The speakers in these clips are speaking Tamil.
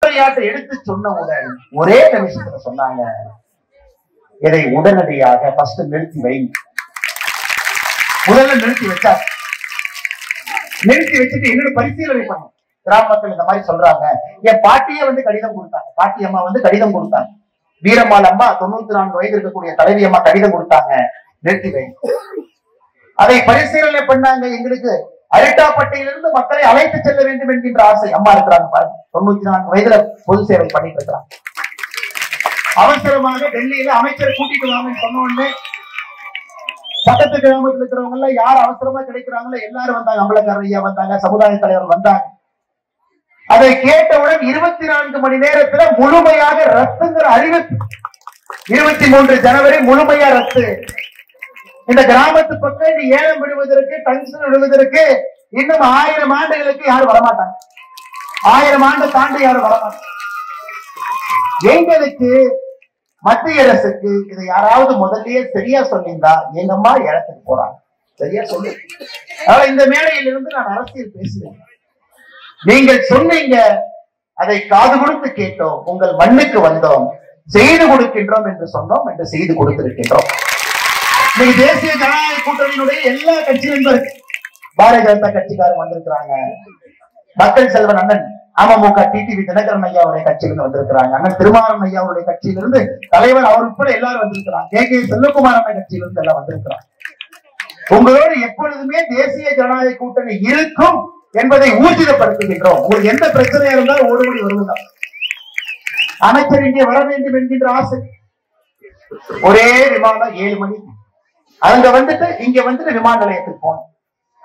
முதன்மையாக எடுத்து சொன்னவுடன் ஒரே நிமிஷத்துல சொன்னாங்க, இதை உடனடியாக ஃபர்ஸ்ட் நிறுத்தி வை. முதல்ல நிறுத்தி வச்சா, நிறுத்தி வச்சுட்டு என்னோட பரிசீலனை பண்ணும். கிராமத்தில் இந்த மாதிரி சொல்றாங்க. என் பாட்டியே வந்து கடிதம் கொடுத்தாங்க, பாட்டி அம்மா வந்து கடிதம் கொடுத்தாங்க. வீரம்மாள் அம்மா 94 வயது இருக்கக்கூடிய தலைவி அம்மா கடிதம் கொடுத்தாங்க, நிறுத்தி வை. அதை பரிசீலனை பண்ணாங்க. எங்களுக்கு அரிட்டாப்பட்டியிலிருந்து மக்களை அழைத்து செல்ல வேண்டும் என்கின்ற ஆசை. அம்மா இருக்கிறாங்க பாருங்க, 94 வயதுல பொது சேவை பண்ணிட்டு இருக்கிறாங்க. அவசரமாக டெல்லியில அமைச்சரை கூட்டிட்டு வாங்கன்னு சொன்ன உடனே பக்கத்து கிராமத்தில் இருக்கிறவங்க எல்லாம் யார் அவசரமா கிடைக்கிறாங்களோ எல்லாரும் வந்தாங்க. அம்பலக்காரர் ஐயா வந்தாங்க, சமுதாய தலைவர் வந்தாங்க. அதை கேட்டவுடன் 24 மணி நேரத்துல முழுமையாக ரத்துங்கிற அறிவிப்பு. 23 ஜனவரி முழுமையா ரத்து. இந்த கிராமத்து பக்கம் இந்த ஏலம் விடுவதற்கு, டங்ஸ்டன் விடுவதற்கு இன்னும் 1000 ஆண்டுகளுக்கு யாரும் வரமாட்டாங்க. 1000 ஆண்டு தாண்டி யாரும் வரமாட்டாங்க. எங்களுக்கு மத்திய அரசுக்கு இதை யாராவது முதல்லயே சரியா சொல்லியிருந்தா எங்க அம்மா இடத்துக்கு போறாங்க, சரியா சொல்லி. அதனால இந்த மேடையிலிருந்து நான் அரசியல் பேசுறேன். நீங்கள் சொன்னீங்க, அதை காது கொடுத்து கேட்டோம், உங்கள் மண்ணுக்கு வந்தோம், செய்து கொடுக்கின்றோம் என்று சொன்னோம், என்று செய்து கொடுத்திருக்கின்றோம். இன்னைக்கு தேசிய ஜனநாயக கூட்டணியினுடைய எல்லா கட்சியிலும் இருக்கு. பாரதிய ஜனதா கட்சிக்காரங்க வந்திருக்கிறாங்க, மக்கள் செல்வன் அண்ணன் அமமுக டிடிவி தினகரன் ஐயாவுடைய கட்சியிலிருந்து வந்திருக்கிறாங்க, அண்ணன் திருமாறன் ஐயாவுடைய கட்சியிலிருந்து தலைவர் அவர் உட்பட எல்லாரும் வந்திருக்கிறாங்க, கே செல்வகுமார் அண்ணன் கட்சியிலிருந்து எல்லாம் வந்திருக்கிறாங்க. உங்களோடு எப்பொழுதுமே தேசிய ஜனநாயக கூட்டணி இருக்கும் என்பதை ஊர்ஜிதப்படுத்துகின்றோம். உங்களுக்கு எந்த பிரச்சனையா இருந்தாலும் ஓடுபடி வருவதா. அமைச்சர் இங்கே வர வேண்டும் என்கின்ற ஆசை. ஒரே விமானம் 7 மணிக்கு அங்க வந்துட்டு இங்க வந்துட்டு விமான நிலையத்துக்கு போனோம்.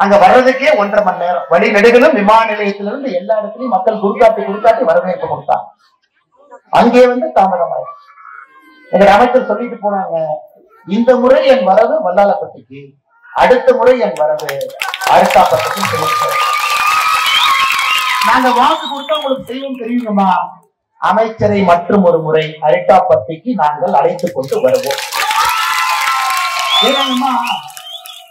அங்க வர்றதுக்கே 1.5 மணி நேரம். வழி நெடுகளும் விமான நிலையத்திலிருந்து எல்லா இடத்துலயும் மக்கள் குறுக்காட்டி வரவேற்பு கொடுத்தாங்க. அங்கே வந்து தாமதமாயிடும். எங்க அமைச்சர் சொல்லிட்டு போனாங்க, இந்த முறை என் வரவு வல்லாளப்பட்டிக்கு, அடுத்த முறை என் வரவு அரிட்டாப்பட்டிக்கு சொல்லிட்டு. நாங்க வாக்கு கொடுத்தா உங்களுக்கு செய்வோம் தெரியுங்கம்மா, அமைச்சரை மற்றும் ஒரு முறை அரிட்டாப்பட்டிக்கு நாங்கள் அழைத்துக் கொண்டு வருவோம். ஏன்னாங்கம்மா,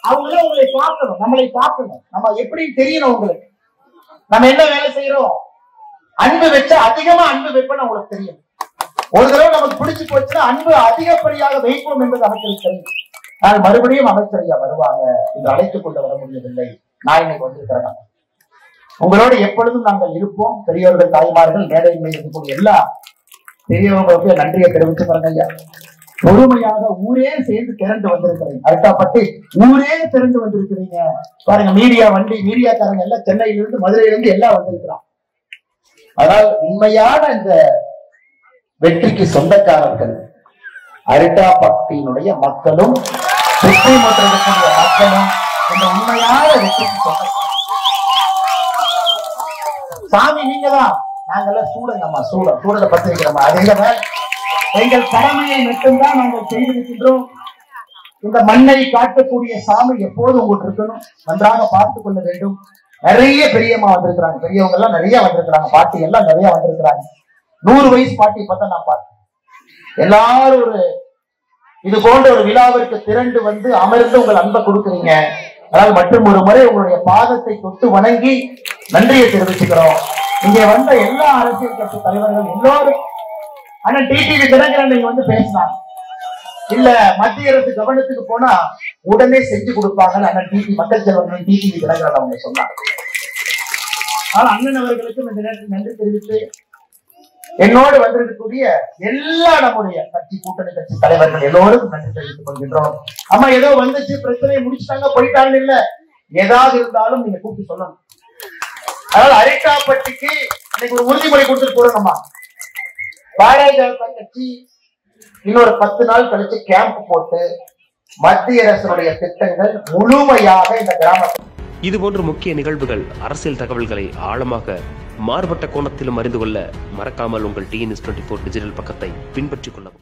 அவங்களும் உங்களை பார்க்கணும், நம்மளை பார்க்கணும், நம்ம எப்படி தெரியணும் உங்களுக்கு. நம்ம என்ன வேலை செய்யறோம், அன்பு வச்சா அதிகமா அன்பு வைப்போம் உங்களுக்கு தெரியும். ஒரு தடவை நமக்கு பிடிச்சு போச்சுன்னா அன்பு அதிகப்படியாக வைப்போம் என்பது அமைச்சருக்கு தெரியும். ஆனால் மறுபடியும் அமைச்சர் ஐயா வருவாங்க, இன்று அழைத்துக் கொண்டு வர முடியவில்லை, நான் இன்னைக்கு வந்திருக்கிறேன். உங்களோடு எப்பொழுதும் நாங்கள் இருப்போம். பெரியவர்கள், தாய்மார்கள், மேடையில் இருக்கக்கூடிய எல்லா பெரியவங்களுக்கு நன்றியை தெரிவிச்சுக்கிறேன் ஐயா. பொறுமையாக ஊரே சேர்ந்து திரண்டு வந்திருக்கிறீங்க. அரிட்டாப்பட்டி ஊரே திரண்டு வந்திருக்கிறீங்க பாருங்க. மீடியா வண்டி, மீடியாக்காரங்க எல்லாம் சென்னையிலிருந்து, மதுரையிலிருந்து எல்லாம் வந்திருக்கிறான். ஆனால் உண்மையான இந்த வெற்றிக்கு சொந்தக்காரர்கள் அரிட்டாப்பட்டியினுடைய மக்களும், வெற்றி மற்றும் மக்களும் இந்த உண்மையான வெற்றிக்கு சொந்தக்காரர்கள். சாமி நீங்க தான், நாங்கெல்லாம் சூடங்கம்மா, சூடலை பத்தி வைக்கிறோமா, அது எங்கள் கடமையை மட்டும்தான் நாங்கள் செய்திருக்கின்றோம். இந்த மண்ணை காட்டக்கூடிய சாமி எப்போது உங்களுக்கு இருக்கணும், நன்றாக பார்த்துக் கொள்ள வேண்டும். நிறைய பெரியம்மா வந்திருக்கிறாங்க, பெரியவங்க எல்லாம் நிறைய வந்திருக்கிறாங்க, பாட்டி எல்லாம் நிறைய வந்திருக்கிறாங்க. 100 வயசு பாட்டி பார்த்தா நான் பார்த்தேன். எல்லாரும் ஒரு இது போன்ற ஒரு விழாவிற்கு திரண்டு வந்து அமர்ந்து உங்கள் அன்பை கொடுக்குறீங்க. அதனால் மற்றும் ஒரு முறை உங்களுடைய பாதத்தை தொட்டு வணங்கி நன்றியை தெரிவிச்சுக்கிறோம். இங்கே வந்த எல்லா அரசியல் கட்சி தலைவர்கள் எல்லோரும், ஆனா டிடிவி தினகரன் நீங்க வந்து பேசினாங்க, இல்ல மத்திய அரசு கவனத்துக்கு போனா உடனே செஞ்சு கொடுப்பாங்கன்னு அண்ணன் டிடி மக்கள் செல்வன் டிடிவி தினகரன் அவங்க சொன்னாங்க. ஆனா அண்ணன் அவர்களுக்கும் இந்த நேரத்தில் நன்றி தெரிவித்து, என்னோடு வந்திருக்கக்கூடிய எல்லா நம்முடைய கட்சி, கூட்டணி கட்சி தலைவர்கள் எல்லோரும் நன்றி தெரிவித்துக் கொள்கின்றோம். அம்மா ஏதோ வந்துச்சு, பிரச்சனையை முடிச்சுட்டாங்க, போயிட்டாங்க, இல்ல ஏதாவது இருந்தாலும் நீங்க கூப்பிட்டு சொல்லணும். அதனால அரிட்டாப்பட்டிக்கு இன்னைக்கு ஒரு உறுதிமொழி கொடுத்துட்டு போறோம்மா. பாரதிய ஜனதா கட்சி இன்னொரு 10 நாள் கழிச்சு கேம்ப் போட்டு மத்திய அரசுடைய திட்டங்கள் முழுமையாக இந்த கிராமத்தில். இதுபோன்ற முக்கிய நிகழ்வுகள், அரசியல் தகவல்களை ஆழமாக மாறுபட்ட கோணத்திலும் அறிந்து கொள்ள மறக்காமல் உங்கள் TNS24 டிஜிட்டல் பக்கத்தை பின்பற்றிக் கொள்ளவும்.